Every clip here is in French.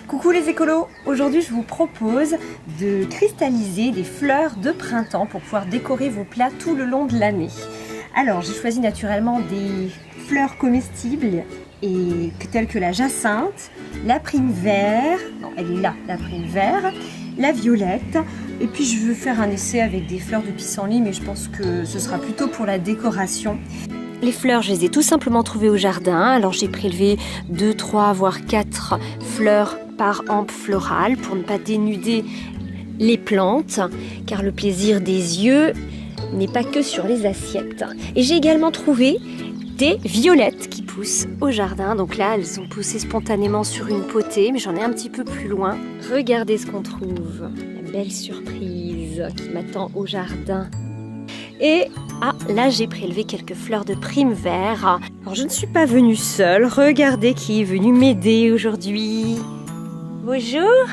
Coucou les écolos, aujourd'hui je vous propose de cristalliser des fleurs de printemps pour pouvoir décorer vos plats tout le long de l'année. Alors j'ai choisi naturellement des fleurs comestibles et telles que la jacinthe, la prime vert, non elle est là, la prime vert, la violette, et puis je veux faire un essai avec des fleurs de pissenlit, mais je pense que ce sera plutôt pour la décoration. Les fleurs, je les ai tout simplement trouvées au jardin, alors j'ai prélevé 2, 3, voire 4 fleurs par hampe florale pour ne pas dénuder les plantes, car le plaisir des yeux n'est pas que sur les assiettes. Et j'ai également trouvé des violettes qui poussent au jardin, donc là elles ont poussé spontanément sur une potée, mais j'en ai un petit peu plus loin. Regardez ce qu'on trouve, la belle surprise qui m'attend au jardin. Et là j'ai prélevé quelques fleurs de prime vert. Alors je ne suis pas venue seule, regardez qui est venu m'aider aujourd'hui. Bonjour.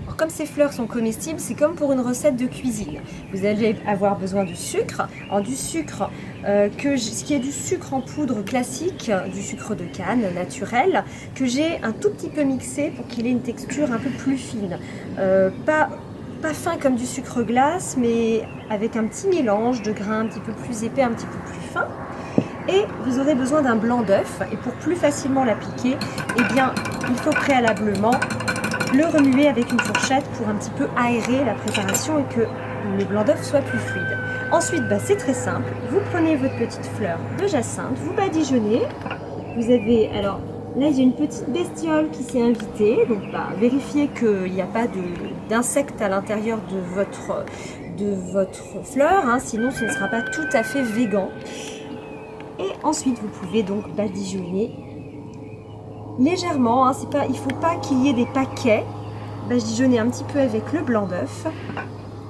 Alors, comme ces fleurs sont comestibles, c'est comme pour une recette de cuisine. Vous allez avoir besoin de sucre. Alors, du sucre, ce qui est du sucre en poudre classique, du sucre de canne naturel, que j'ai un tout petit peu mixé pour qu'il ait une texture un peu plus fine. Pas fin comme du sucre glace, mais avec un petit mélange de grains un petit peu plus épais, un petit peu plus fin. Et vous aurez besoin d'un blanc d'œuf, et pour plus facilement l'appliquer, eh bien, il faut préalablement le remuer avec une fourchette pour un petit peu aérer la préparation et que le blanc d'œuf soit plus fluide. Ensuite, c'est très simple, vous prenez votre petite fleur de jacinthe, vous badigeonnez, vous avez, alors là j'ai une petite bestiole qui s'est invitée, donc vérifiez qu'il n'y a pas d'insectes à l'intérieur de votre fleur, sinon ce ne sera pas tout à fait végan. Et ensuite, vous pouvez donc badigeonner légèrement. Il ne faut pas qu'il y ait des paquets. Badigeonner un petit peu avec le blanc d'œuf.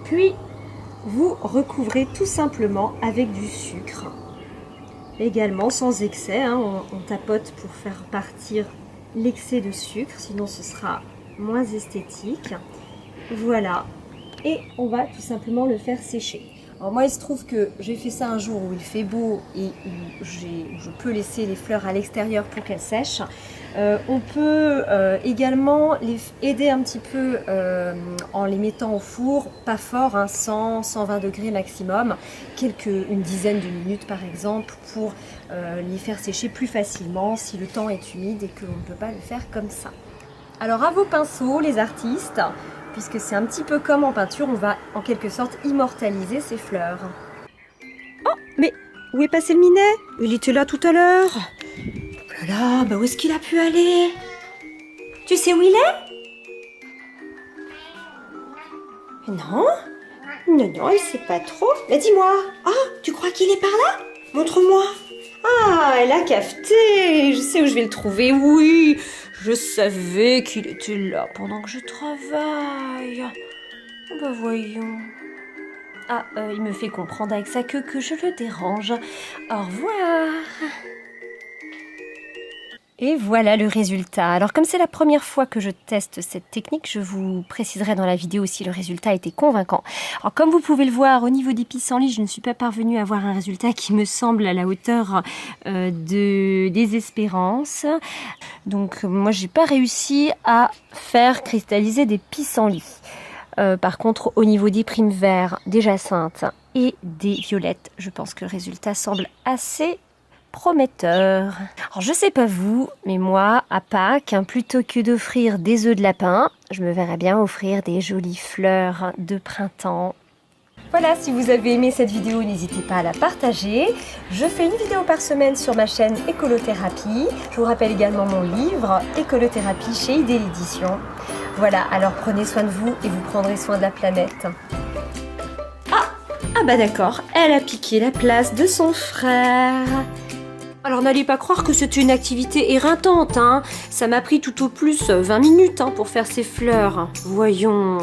Puis, vous recouvrez tout simplement avec du sucre. Également, sans excès. On tapote pour faire partir l'excès de sucre. Sinon, ce sera moins esthétique. Voilà. Et on va tout simplement le faire sécher. Alors moi il se trouve que j'ai fait ça un jour où il fait beau et où je peux laisser les fleurs à l'extérieur pour qu'elles sèchent. On peut également les aider un petit peu en les mettant au four, pas fort, 100-120 degrés maximum, une dizaine de minutes par exemple, pour les faire sécher plus facilement si le temps est humide et que l'on ne peut pas le faire comme ça. Alors à vos pinceaux les artistes, puisque c'est un petit peu comme en peinture, on va en quelque sorte immortaliser ces fleurs. Oh, mais où est passé le minet? Il était là tout à l'heure. Oh là là, où est-ce qu'il a pu aller? Tu sais où il est? Non, il sait pas trop. Mais dis-moi, tu crois qu'il est par là? Montre-moi. Ah, elle a cafeté. Je sais où je vais le trouver, oui. Je savais qu'il était là pendant que je travaille. Voyons. Il me fait comprendre avec sa queue que je le dérange. Au revoir. Et voilà le résultat. Alors comme c'est la première fois que je teste cette technique, je vous préciserai dans la vidéo si le résultat était convaincant. Alors comme vous pouvez le voir, au niveau des pissenlits, je ne suis pas parvenue à avoir un résultat qui me semble à la hauteur des espérances. Donc moi j'ai pas réussi à faire cristalliser des pissenlits. Par contre au niveau des primes verts, des jacinthes et des violettes, je pense que le résultat semble assez prometteur. Alors je sais pas vous, mais moi à Pâques, plutôt que d'offrir des œufs de lapin, je me verrais bien offrir des jolies fleurs de printemps. Voilà, si vous avez aimé cette vidéo, n'hésitez pas à la partager. Je fais une vidéo par semaine sur ma chaîne Écolothérapie. Je vous rappelle également mon livre Écolothérapie chez Idée l'édition. Voilà, alors prenez soin de vous et vous prendrez soin de la planète. D'accord, elle a piqué la place de son frère. Alors n'allez pas croire que c'est une activité éreintante, Ça m'a pris tout au plus 20 minutes pour faire ces fleurs. Voyons.